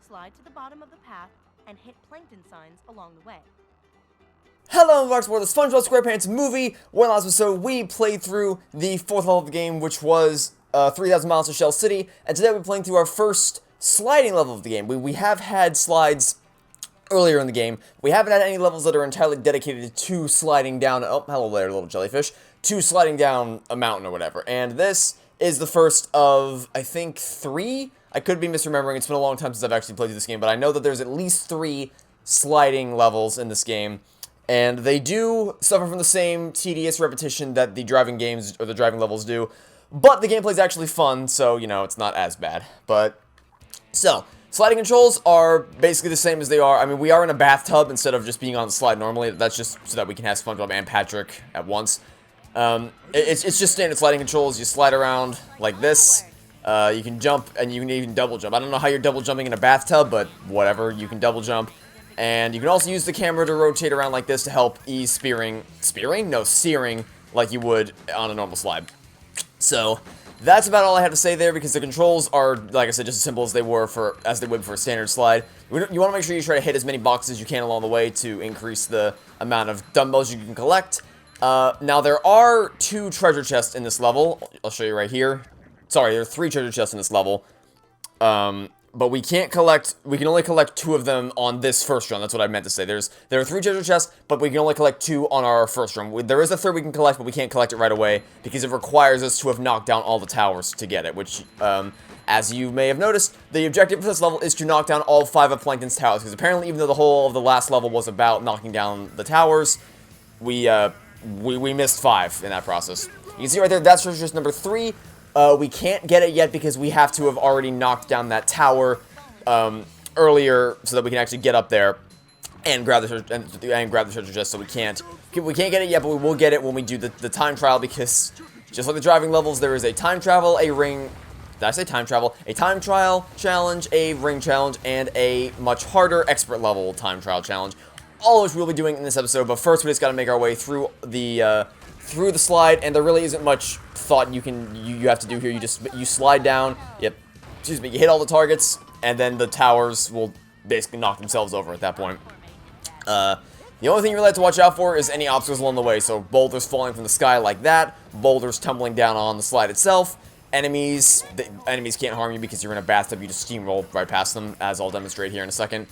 Slide to the bottom of the path and hit Plankton signs along the way. Hello and welcome to the Spongebob Squarepants Movie, where last episode we played through the 4th level of the game, which was 3,000 Miles to Shell City, and today we're playing through our first sliding level of the game. We have had slides earlier in the game. We haven't had any levels that are entirely dedicated to sliding down, oh, hello there, little jellyfish, to sliding down a mountain or whatever, and this is the first of, I think, 3? I could be misremembering, it's been a long time since I've actually played through this game, but I know that there's at least 3 sliding levels in this game. And they do suffer from the same tedious repetition that the driving games or the driving levels do. But the gameplay is actually fun, so, you know, it's not as bad. But, so, sliding controls are basically the same as they are. I mean, we are in a bathtub instead of just being on the slide normally. That's just so that we can have SpongeBob and Patrick at once. It's just standard sliding controls. You slide around like this. You can jump, and you can even double jump. I don't know how you're double jumping in a bathtub, but whatever. You can double jump. And you can also use the camera to rotate around like this to help ease searing like you would on a normal slide. So, that's about all I have to say there, because the controls are, like I said, just as simple as they would for a standard slide. You want to make sure you try to hit as many boxes as you can along the way to increase the amount of dumbbells you can collect. Now, there are 2 treasure chests in this level. I'll show you right here. Sorry, there are 3 treasure chests in this level. But we can only collect 2 of them on this first run. That's what I meant to say. There are 3 treasure chests, but we can only collect 2 on our first run. There is a 3rd we can collect, but we can't collect it right away because it requires us to have knocked down all the towers to get it, which, as you may have noticed, the objective for this level is to knock down all 5 of Plankton's towers, because apparently even though the whole of the last level was about knocking down the towers, we missed 5 in that process. You can see right there, that's treasure chest number 3. We can't get it yet because we have to have already knocked down that tower earlier so that we can actually get up there and grab the treasure chest. So we can't get it yet, but we will get it when we do the time trial, because just like the driving levels, there is a time travel, a ring. Did I say time travel? A time trial challenge, a ring challenge, and a much harder expert level time trial challenge. All of which we'll be doing in this episode. But first, we just got to make our way through the slide, and there really isn't much thought you have to do here. You slide down, you hit all the targets, and then the towers will basically knock themselves over at that point. The only thing you really have to watch out for is any obstacles along the way, so boulders falling from the sky like that, boulders tumbling down on the slide itself, enemies can't harm you because you're in a bathtub, you just steamroll right past them, as I'll demonstrate here in a second.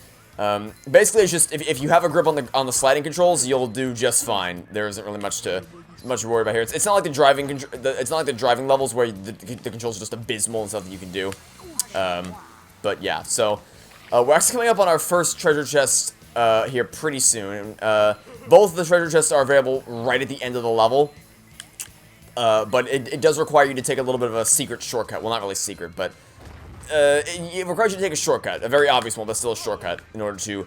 Basically, it's just, if you have a grip on the sliding controls, you'll do just fine. There isn't really much to worry about here. It's not like the driving levels where the controls are just abysmal and stuff that you can do. But yeah, so we're actually coming up on our first treasure chest here pretty soon. Both of the treasure chests are available right at the end of the level, but it does require you to take a little bit of a secret shortcut. Well, not really secret, but it requires you to take a shortcut, a very obvious one, but still a shortcut in order to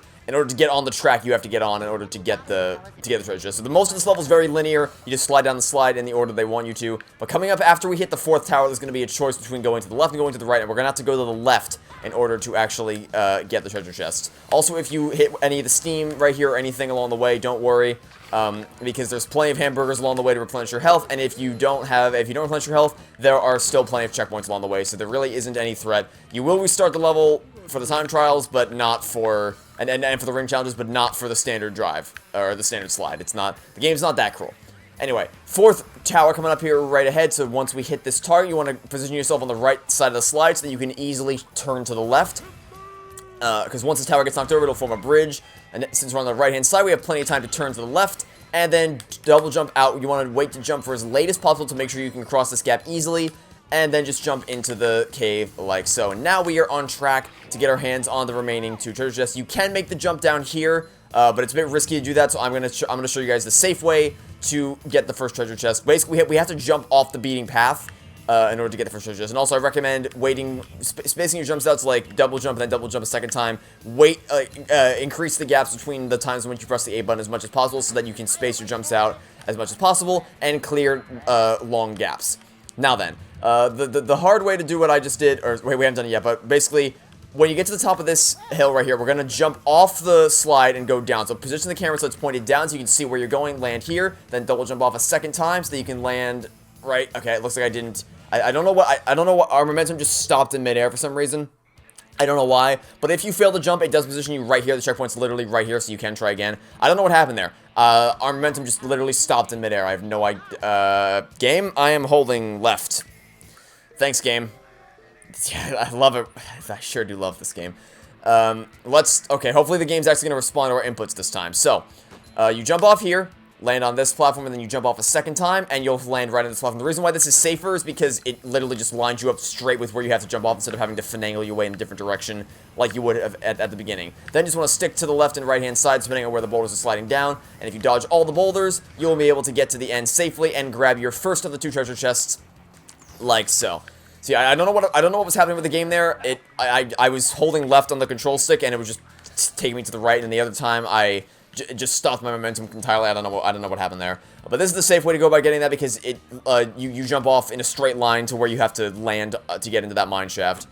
get on the track you have to get on in order to get the treasure chest. So most of this level is very linear. You just slide down the slide in the order they want you to. But coming up after we hit the 4th tower, there's going to be a choice between going to the left and going to the right, and we're going to have to go to the left in order to actually get the treasure chest. Also, if you hit any of the steam right here or anything along the way, don't worry, because there's plenty of hamburgers along the way to replenish your health, and if you don't replenish your health, there are still plenty of checkpoints along the way, so there really isn't any threat. You will restart the level for the time trials, but not for and for the ring challenges, but not for the standard drive or the standard slide. The game's not that cruel. Anyway, 4th tower coming up here right ahead. So once we hit this target, you want to position yourself on the right side of the slide so that you can easily turn to the left. Because once this tower gets knocked over, it'll form a bridge. And since we're on the right-hand side, we have plenty of time to turn to the left and then double jump out. You want to wait to jump for as late as possible to make sure you can cross this gap easily, and then just jump into the cave like so. And now we are on track to get our hands on the remaining 2 treasure chests. You can make the jump down here, but it's a bit risky to do that, so I'm gonna show you guys the safe way to get the first treasure chest. Basically, we have to jump off the beating path in order to get the first treasure chest. And also, I recommend spacing your jumps out to like double jump and then double jump a second time. Increase the gaps between the times in which you press the A button as much as possible, so that you can space your jumps out as much as possible and clear long gaps. Now then, the hard way to do what I just did, or wait, we haven't done it yet, but basically, when you get to the top of this hill right here, we're going to jump off the slide and go down. So position the camera so it's pointed down so you can see where you're going, land here, then double jump off a second time so that you can land right. Okay, it looks like I don't know what our momentum just stopped in midair for some reason. I don't know why, but if you fail to jump, it does position you right here. The checkpoint's literally right here, so you can try again. I don't know what happened there. Our momentum just literally stopped in midair. I have no idea. Game, I am holding left. Thanks, game. Yeah, I love it. I sure do love this game. Okay, hopefully the game's actually going to respond to our inputs this time. So, you jump off here, land on this platform, and then you jump off a second time, and you'll land right on this platform. The reason why this is safer is because it literally just lines you up straight with where you have to jump off instead of having to finagle your way in a different direction like you would have at the beginning. Then you just want to stick to the left and right-hand side, depending on where the boulders are sliding down, and if you dodge all the boulders, you'll be able to get to the end safely and grab your first of the 2 treasure chests, like so. See, I don't know what was happening with the game there. I was holding left on the control stick, and it was just taking me to the right, and the other time I just stopped my momentum entirely. I don't know what happened there. But this is the safe way to go about getting that, because you jump off in a straight line to where you have to land to get into that mine shaft.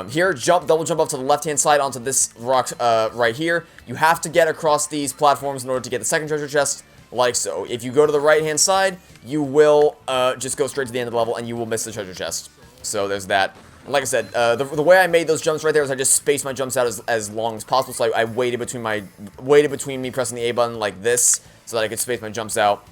Here, double jump off to the left-hand side onto this rock right here. You have to get across these platforms in order to get the second treasure chest, like so. If you go to the right-hand side, you will just go straight to the end of the level, and you will miss the treasure chest. So there's that. And like I said, the way I made those jumps right there is I just spaced my jumps out as long as possible. So I waited between me pressing the A button like this, so that I could space my jumps out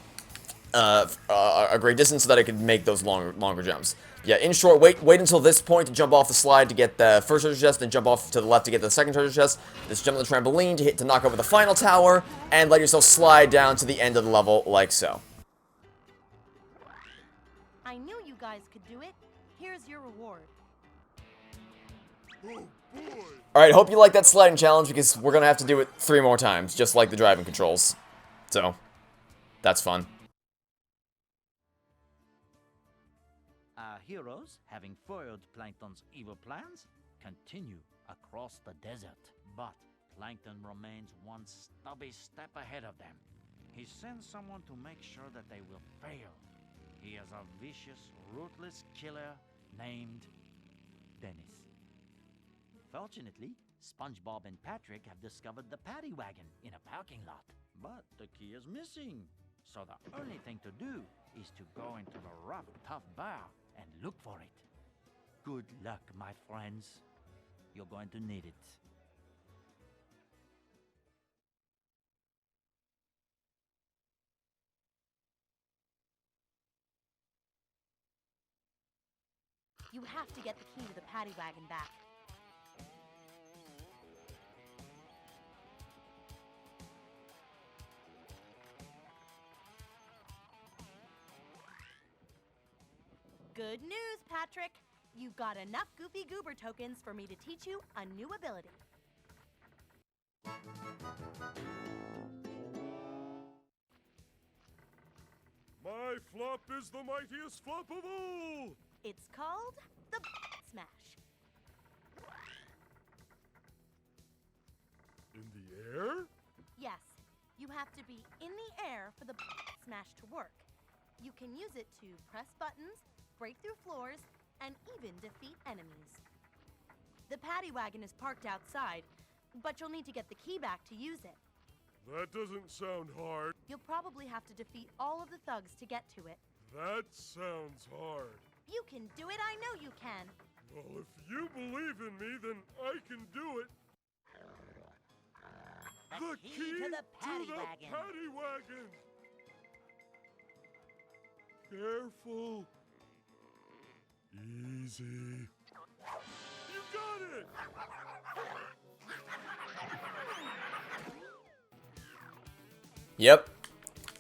a great distance, so that I could make those longer jumps. Yeah, in short, wait until this point to jump off the slide to get the first treasure chest, then jump off to the left to get the second treasure chest. Just jump on the trampoline to knock over the final tower, and let yourself slide down to the end of the level like so. I knew you guys could do it. Here's your reward. Alright, hope you like that sliding challenge, because we're gonna have to do it 3 more times, just like the driving controls. So, that's fun. Our heroes, having foiled Plankton's evil plans, continue across the desert. But Plankton remains one stubby step ahead of them. He sends someone to make sure that they will fail. He is a vicious, ruthless killer named Dennis. Fortunately, Spongebob and Patrick have discovered the paddy wagon in a parking lot. But the key is missing. So the only thing to do is to go into the rough, tough bar and look for it. Good luck, my friends. You're going to need it. You have to get the key to the paddy wagon back. Good news, Patrick. You got enough Goofy Goober tokens for me to teach you a new ability. My flop is the mightiest flop of all! It's called the Smash. In the air? Yes, you have to be in the air for the Smash to work. You can use it to press buttons, break through floors, and even defeat enemies. The paddy wagon is parked outside, but you'll need to get the key back to use it. That doesn't sound hard. You'll probably have to defeat all of the thugs to get to it. That sounds hard. You can do it, I know you can. Well, if you believe in me, then I can do it. The key to the paddy wagon. Paddy wagon. Careful. Easy. You got it! Yep.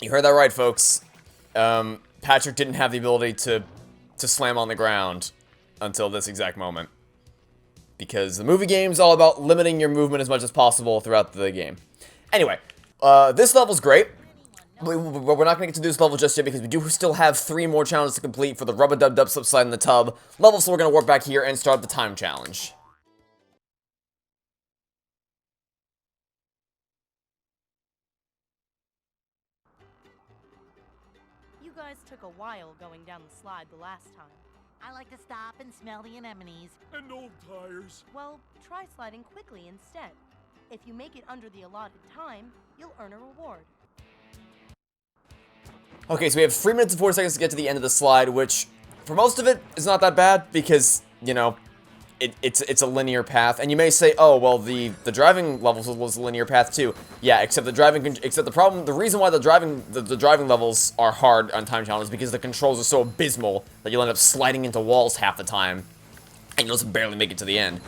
You heard that right, folks. Patrick didn't have the ability to slam on the ground until this exact moment. Because the movie game's all about limiting your movement as much as possible throughout the game. Anyway, this level's great. We're not going to get to do this level just yet because we do still have 3 more challenges to complete for the Rub-a-Dub-Dub Slip Slide in the Tub level, so we're going to warp back here and start the time challenge. You guys took a while going down the slide the last time. I like to stop and smell the anemones. And old tires. Well, try sliding quickly instead. If you make it under the allotted time, you'll earn a reward. Okay, so we have 3 minutes and 4 seconds to get to the end of the slide, which, for most of it, is not that bad, because, you know, it's a linear path, and you may say, oh, well, the driving levels was a linear path too. Yeah, except the reason why the driving levels are hard on time challenges is because the controls are so abysmal that you'll end up sliding into walls half the time, and you'll just barely make it to the end.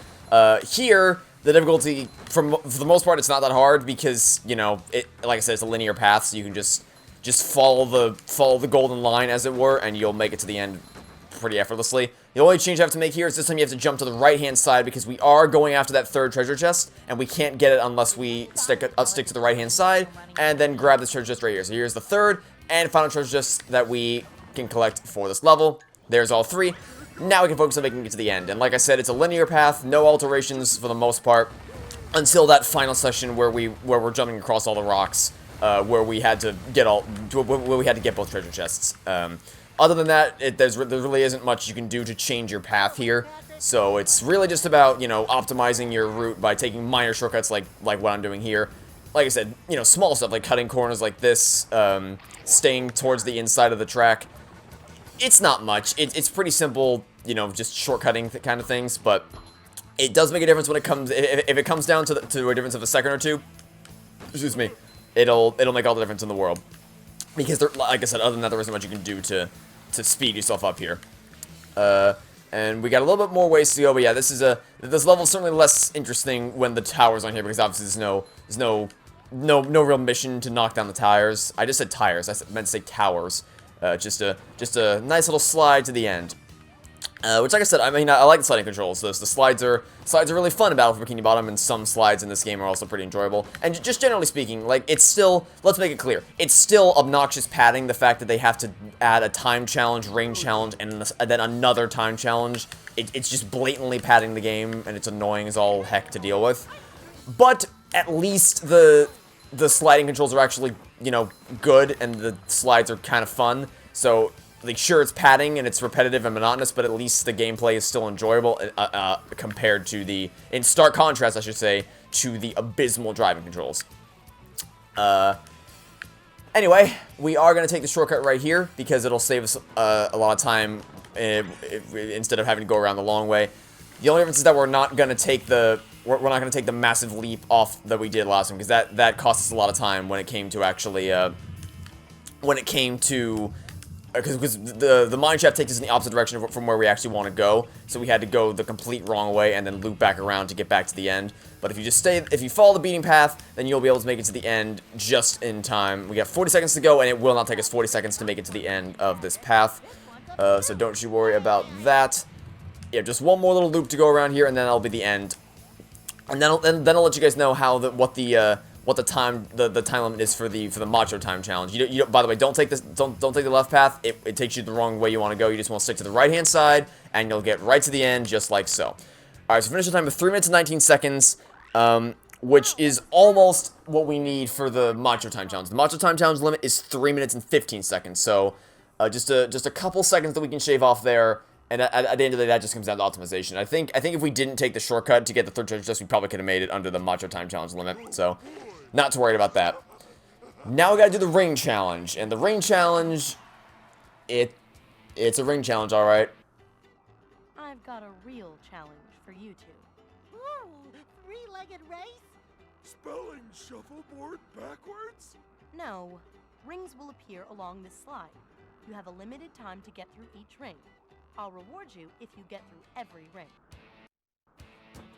Here, the difficulty, for the most part, it's not that hard because, you know, like I said, it's a linear path, so you can just follow the golden line, as it were, and you'll make it to the end pretty effortlessly. The only change I have to make here is this time you have to jump to the right-hand side because we are going after that third treasure chest, and we can't get it unless we stick to the right-hand side, and then grab this treasure chest right here. So here's the third and final treasure chest that we can collect for this level. There's all three. Now we can focus on making it to the end. And like I said, it's a linear path, no alterations for the most part, until that final section where we're jumping across all the rocks, where we had to get both treasure chests. Other than that, there really isn't much you can do to change your path here. So it's really just about, you know, optimizing your route by taking minor shortcuts like what I'm doing here. Like I said, you know, small stuff like cutting corners like this, staying towards the inside of the track. It's not much. It's pretty simple, you know, just shortcutting kind of things, but it does make a difference when it comes, if it comes down to a difference of a second or two, excuse me, it'll make all the difference in the world. Because, like I said, other than that, there isn't much you can do to speed yourself up here. And we got a little bit more ways to go, but yeah, this level is certainly less interesting when the tower's on here, because obviously there's no real mission to knock down the tires. I just said tires, I meant to say towers. Just a nice little slide to the end. Which, like I said, I mean, I like the sliding controls. The slides are really fun in Battle for Bikini Bottom, and some slides in this game are also pretty enjoyable. And just generally speaking, like, it's still, let's make it clear, it's still obnoxious padding, the fact that they have to add a time challenge, range challenge, and then another time challenge. It's just blatantly padding the game, and it's annoying as all heck to deal with. But at least the sliding controls are actually, you know, good, and the slides are kind of fun. So, like, sure, it's padding and it's repetitive and monotonous, but at least the gameplay is still enjoyable compared to in stark contrast, I should say, to the abysmal driving controls. Anyway, we are going to take the shortcut right here because it'll save us a lot of time instead of having to go around the long way. The only difference is that we're not going to take the massive leap off that we did last time, because that cost us a lot of time when it came to actually because the mine shaft takes us in the opposite direction from where we actually want to go, so we had to go the complete wrong way and then loop back around to get back to the end. But if you follow the beating path, then you'll be able to make it to the end just in time. We got 40 seconds to go, and it will not take us 40 seconds to make it to the end of this path, so don't you worry about that. Yeah, just one more little loop to go around here, and then that'll be the end. And then I'll let you guys know how what the time limit is for the Macho time challenge. You by the way, don't take the left path. It takes you the wrong way you want to go. You just want to stick to the right hand side, and you'll get right to the end just like so. All right, so finish the time with 3 minutes and 19 seconds, which is almost what we need for the Macho time challenge. The Macho time challenge limit is 3 minutes and 15 seconds. So just a couple seconds that we can shave off there. And at the end of the day, that just comes down to optimization. I think if we didn't take the shortcut to get the third treasure chest, we probably could have made it under the Macho time challenge limit. So, not too worried about that. Now we gotta do the ring challenge. And the ring challenge, it's a ring challenge, alright. I've got a real challenge for you two. Ooh, three-legged race? Spelling shuffleboard backwards? No, rings will appear along this slide. You have a limited time to get through each ring. I'll reward you if you get through every ring.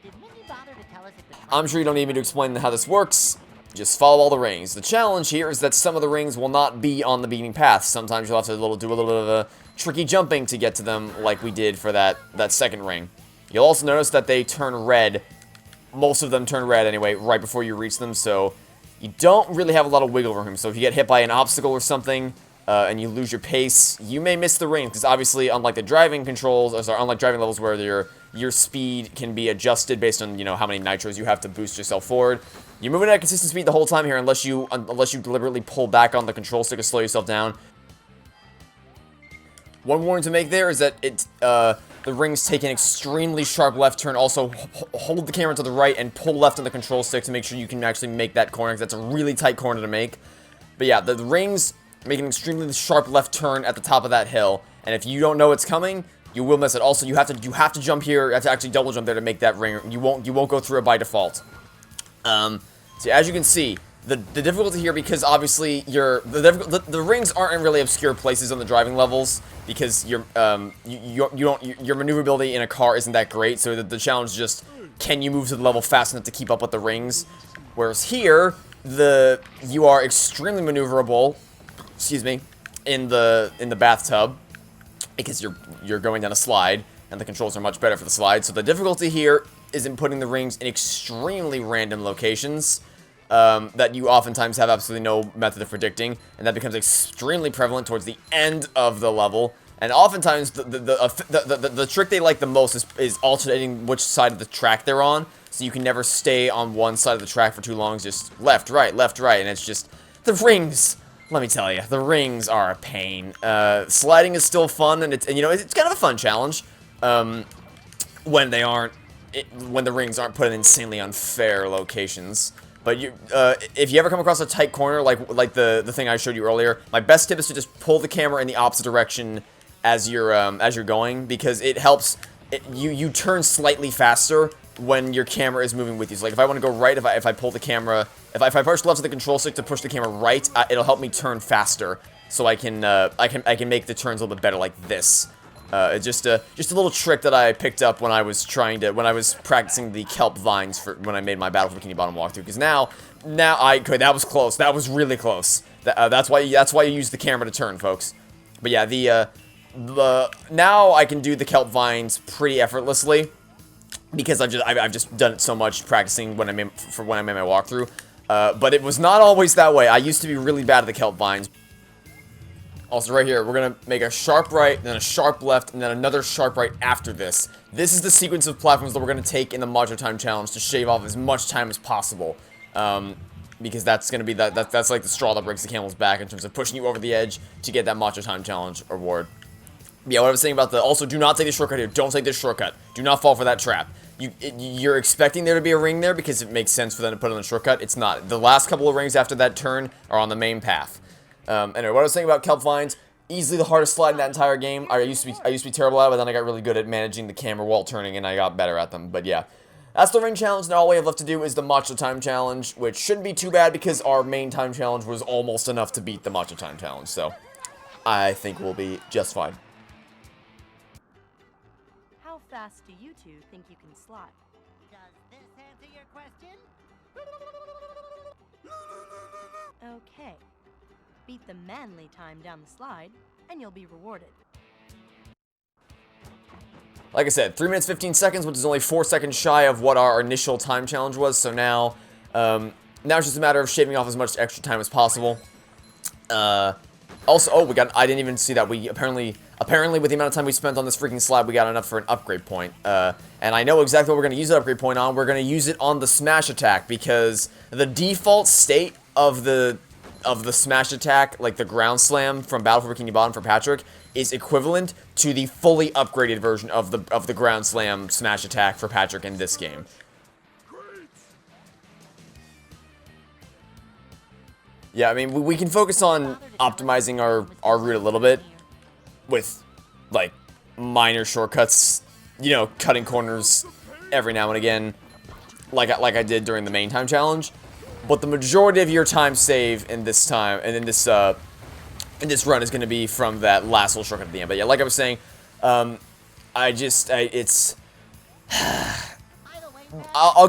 Did Minnie bother to tell us if the I'm sure you don't need me to explain how this works. Just follow all the rings. The challenge here is that some of the rings will not be on the beating path. Sometimes you'll have to do a little bit of a tricky jumping to get to them, like we did for that second ring. You'll also notice that they turn red. Most of them turn red anyway, right before you reach them, so you don't really have a lot of wiggle room. So if you get hit by an obstacle or something, and you lose your pace, you may miss the ring, because obviously, unlike the driving controls, unlike driving levels where your speed can be adjusted based on, you know, how many nitros you have to boost yourself forward, you're moving at a consistent speed the whole time here, unless you deliberately pull back on the control stick to slow yourself down. One warning to make there is that the rings take an extremely sharp left turn. Also, hold the camera to the right and pull left on the control stick to make sure you can actually make that corner, because that's a really tight corner to make. But yeah, the rings make an extremely sharp left turn at the top of that hill, and if you don't know it's coming, you will miss it. Also, you have to jump here. You have to actually double jump there to make that ring. You won't go through it by default. So as you can see, the difficulty here, because obviously the rings aren't in really obscure places on the driving levels, because your maneuverability in a car isn't that great. So the challenge is just, can you move to the level fast enough to keep up with the rings? Whereas here, you are extremely maneuverable. Excuse me, in the bathtub, because you're going down a slide, and the controls are much better for the slide. So the difficulty here is in putting the rings in extremely random locations that you oftentimes have absolutely no method of predicting, and that becomes extremely prevalent towards the end of the level. And oftentimes, the trick they like the most is alternating which side of the track they're on, so you can never stay on one side of the track for too long. It's just left, right, and it's just the rings. Let me tell you, the rings are a pain. Sliding is still fun, and it's kind of a fun challenge when the rings aren't put in insanely unfair locations. But if you ever come across a tight corner like the thing I showed you earlier, my best tip is to just pull the camera in the opposite direction as you're going, because it helps. You turn slightly faster when your camera is moving with you. So like if I want to go right, if I pull the camera, if I push left to the control stick to push the camera right, it'll help me turn faster, so I can make the turns a little bit better like this. It's just a little trick that I picked up when I was practicing the kelp vines when I made my Battle for Bikini Bottom walkthrough. Because now that was close. That was really close. That's why you use the camera to turn, folks. But yeah, now I can do the kelp vines pretty effortlessly, because I've just done it so much practicing when I made my walkthrough. But it was not always that way. I used to be really bad at the kelp vines. Also, right here, we're going to make a sharp right, then a sharp left, and then another sharp right after this. This is the sequence of platforms that we're going to take in the Macho Time Challenge to shave off as much time as possible. Because that's going to be that's like the straw that breaks the camel's back in terms of pushing you over the edge to get that Macho Time Challenge award. Yeah, what I was saying about also do not take the shortcut here. Don't take this shortcut. Do not fall for that trap. You're expecting there to be a ring there because it makes sense for them to put on the shortcut. It's not. The last couple of rings after that turn are on the main path. Anyway, what I was saying about kelp vines, easily the hardest slide in that entire game. I used to be terrible at it, but then I got really good at managing the camera while turning, and I got better at them. But yeah, that's the ring challenge. Now all we have left to do is the Macho Time Challenge, which shouldn't be too bad because our main time challenge was almost enough to beat the Macho Time Challenge. So I think we'll be just fine. How fast do you two think you can slide? Does this answer your question? Okay. Beat the manly time down the slide, and you'll be rewarded. Like I said, 3 minutes 15 seconds, which is only 4 seconds shy of what our initial time challenge was. So now it's just a matter of shaving off as much extra time as possible. Also, I didn't even see that we apparently with the amount of time we spent on this freaking slide, we got enough for an upgrade point. And I know exactly what we're going to use that upgrade point on. We're going to use it on the smash attack, because the default state of the smash attack, like the ground slam from Battle for Bikini Bottom for Patrick, is equivalent to the fully upgraded version of the ground slam smash attack for Patrick in this game. Yeah, I mean, we can focus on optimizing our route a little bit with, like, minor shortcuts, you know, cutting corners every now and again, like I did during the main time challenge. But the majority of your time save in this time, and in this run, is going to be from that last little shortcut at the end. But yeah, like I was saying, I'll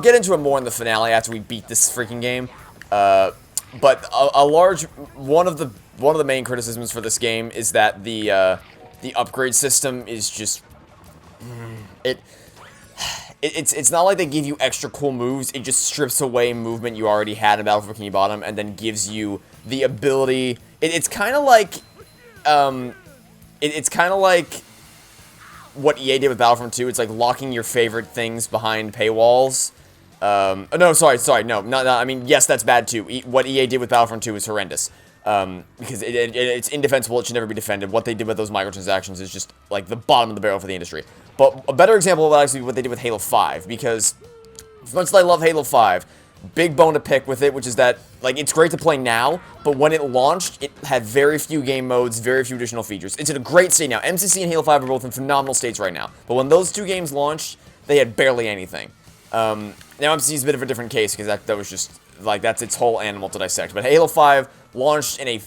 get into it more in the finale after we beat this freaking game. But one of the main criticisms for this game is that the upgrade system is just It's not like they give you extra cool moves. It just strips away movement you already had in Battle for Bikini Bottom, and then gives you the ability. It's kind of like, it's kind of like what EA did with Battlefront 2. It's like locking your favorite things behind paywalls. No, sorry, no, not. I mean, yes, that's bad too. What EA did with Battlefront 2 is horrendous. Because it's indefensible, it should never be defended. What they did with those microtransactions is just, like, the bottom of the barrel for the industry. But a better example of actually what they did with Halo 5, because as much as I love Halo 5, big bone to pick with it, which is that, like, it's great to play now, but when it launched, it had very few game modes, very few additional features. It's in a great state now. MCC and Halo 5 are both in phenomenal states right now, but when those two games launched, they had barely anything. Now MCC is a bit of a different case, because that was just, like, that's its whole animal to dissect. But Halo 5 launched in a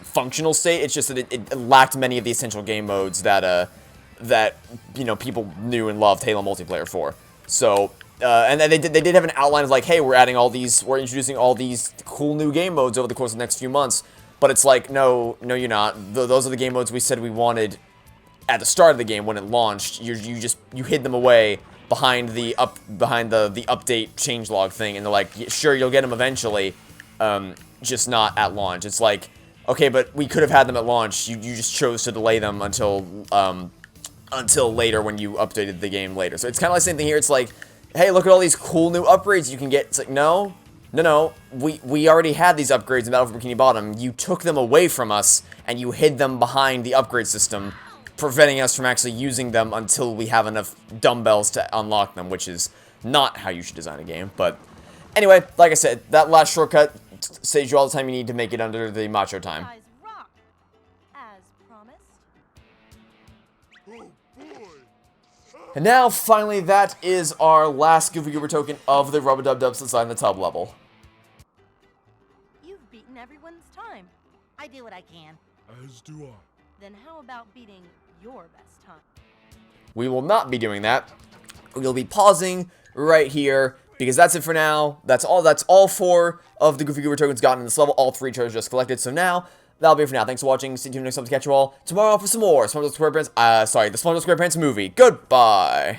functional state. It's just that it lacked many of the essential game modes that, you know, people knew and loved Halo multiplayer for. So, and then they did have an outline of, like, hey, we're introducing all these cool new game modes over the course of the next few months. But it's like, no, you're not. Those are the game modes we said we wanted at the start of the game when it launched. You hid them away behind the update changelog thing, and they're like, yeah, sure, you'll get them eventually, just not at launch. It's like, okay, but we could have had them at launch. You just chose to delay them until later when you updated the game later. So it's kind of like the same thing here. It's like, hey, look at all these cool new upgrades you can get. It's like, no, we already had these upgrades in Battlefield Bikini Bottom. You took them away from us, and you hid them behind the upgrade system, preventing us from actually using them until we have enough dumbbells to unlock them, which is not how you should design a game. But anyway, like I said, that last shortcut saves you all the time you need to make it under the Macho time. Guys rock, as promised. Oh boy! And now, finally, that is our last Goofy Goober token of the Rub-a-Dub-Dub Slide in the Tub level. You've beaten everyone's time. I do what I can. As do I. Then how about beating your best time? We will not be doing that. We'll be pausing right here, because that's it for now. That's all 4 of the Goofy Goober tokens gotten in this level. All 3 treasures just collected. So now, that'll be it for now. Thanks for watching. Stay tuned next time to catch you all tomorrow for some more SpongeBob Squarepants, the SpongeBob Squarepants movie. Goodbye!